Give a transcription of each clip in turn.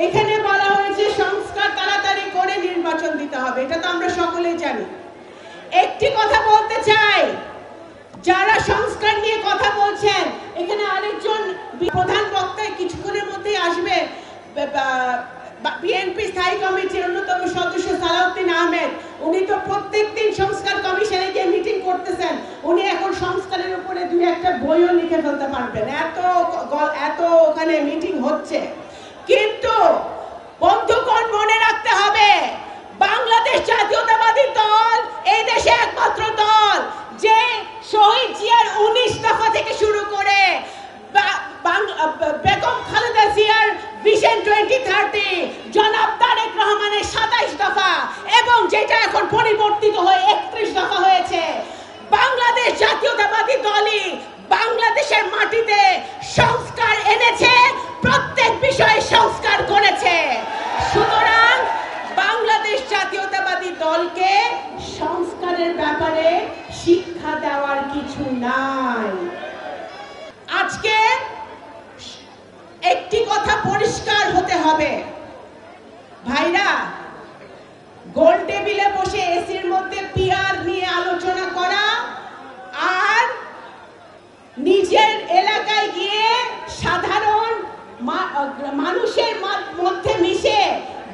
এখানে বলা হয়েছে সংস্কার তাড়াতাড়ি করে নির্বাচন দিতে হবে, এটা তো আমরা সকলেই জানি। একটি কথা বলতে চাই, যারা সংস্কার নিয়ে কথা বলছেন, এখানে আরেকজন প্রধান বক্তা কিছুক্ষণের মধ্যেই আসবে, বিএনপি স্থায়ী কমিটির অন্যতম সদস্য সালাউদ্দিন আহমেদ। উনি তো প্রত্যেকদিন সংস্কার কমিশনে গিয়ে মিটিং করতেছেন। উনি এখন সংস্কারের উপরে দুই একটা বইও লিখে ফেলতে পারবেন, এত ওখানে মিটিং হচ্ছে। কিন্তু বন্ধুগণ, মনে রাখতে হবে, বাংলাদেশ জাতীয়তাবাদী দল এই দেশে একমাত্র দল যে শহীদ জিয়ার 19 দফা থেকে শুরু করে বেগম খালেদা জিয়ার ভিশন 2030, জনাব তারেক রহমানের 27 দফা এবং যেটা এখন পরিবর্তিত হয়ে 31 দফা হয়েছে, বাংলাদেশ জাতীয়তাবাদী দলই বাংলাদেশের মাটিতে সংস্কার এনেছে, প্রত্যেক বিষয়ে সংস্কার করেছে। সুতরাং বাংলাদেশ জাতীয়তাবাদী দলকে সংস্কারের ব্যাপারে শিক্ষা দেওয়ার কিছু নাই। আজকে একটি কথা পরিষ্কার হতে হবে ভাইরা, গোল টেবিলে বসে এসির মধ্যে পিআর নিয়ে আলোচনা করা আর নিজের এলাকায় গিয়ে সাধারণ মানুষের মধ্যে মিশে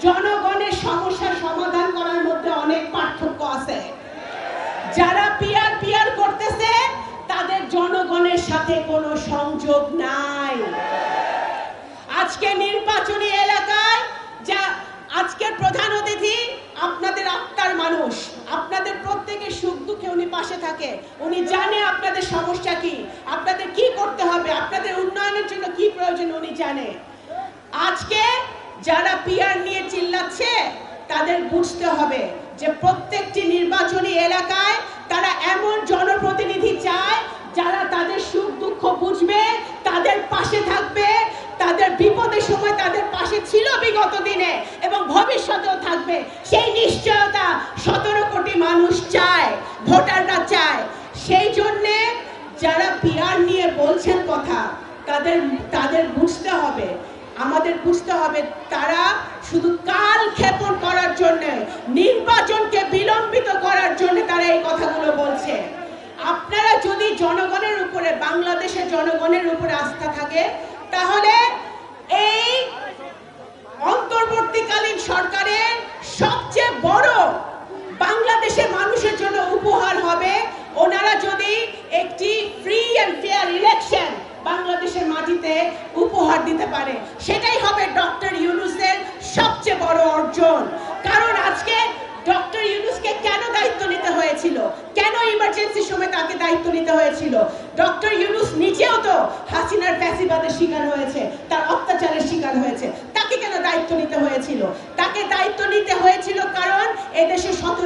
জনগণের সমস্যার সমাধান করার মধ্যে অনেক পার্থক্য আছে। যারা পিআর করতেছে তাদের জনগণের সাথে কোনো সংযোগ নাই। আজকে নির্বাচনী এলাকায় যা আজকের প্রধান অতিথি আপনাদের আত্মার মানুষ, আপনাদের প্রত্যেকের সুখ দুঃখে উনি পাশে থাকে। উনি জানে আপনাদের সমস্যা কি, আপনাদের কি করতে হবে, আপনাদের উন্নয়নের জন্য কি প্রয়োজন উনি জানে। আজকে যারা পিআর নিয়ে চিল্লাচ্ছে তাদের বুঝতে হবে যে প্রত্যেকটি নির্বাচনী এলাকায় তারা এমন জনপ্রতিনিধি চায় যারা তাদের সুখ দুঃখ বুঝবে, তাদের পাশে থাকবে, তাদের বিপদের সময় তাদের পাশে ছিল বিগত দিনে এবং ভবিষ্যতেও থাকবে। সেই নিশ্চয়তা 17 কোটি মানুষ চায়, ভোটাররা চায়। সেই জন্যে যারা পিআর নিয়ে বলছেন কথা, তাদের বুঝতে হবে, আমাদের বুঝতে হবে, তারা শুধু কাল ক্ষেপণ করার জন্য, নির্বাচনকে বিলম্বিত করার জন্য তারা এই কথাগুলো বলছে। আপনারা যদি জনগণের উপরে, বাংলাদেশের জনগণের উপরে আস্থা থাকে, তাহলে এই অন্তর্বর্তীকালীন সরকারের সবচেয়ে বড় বাংলাদেশের মানুষের জন্য উপহার হবে ওনারা যদি একটি ফ্রি এন্ড ফেয়ার ইলেকশন বাংলাদেশের মাটিতে উপহার দিতে পারে। সেটাই হবে ডক্টর ইউনূসের সবচেয়ে বড় অর্জন। কারণ আজকে ডক্টর ইউনূসকে কেন দায়িত্ব নিতে হয়েছিল, কেন ইমার্জেন্সির সময় তাকে দায়িত্ব নিতে হয়েছিল? ডক্টর ইউনূস নিজেও তো হাসিনার ফ্যাসিবাদের শিকার হয়েছে, তার অত্যাচারের শিকার হয়েছে। তাকে কেন দায়িত্ব নিতে হয়েছিল? তাকে দায়িত্ব নিতে হয়েছিল কারণ এদেশে 17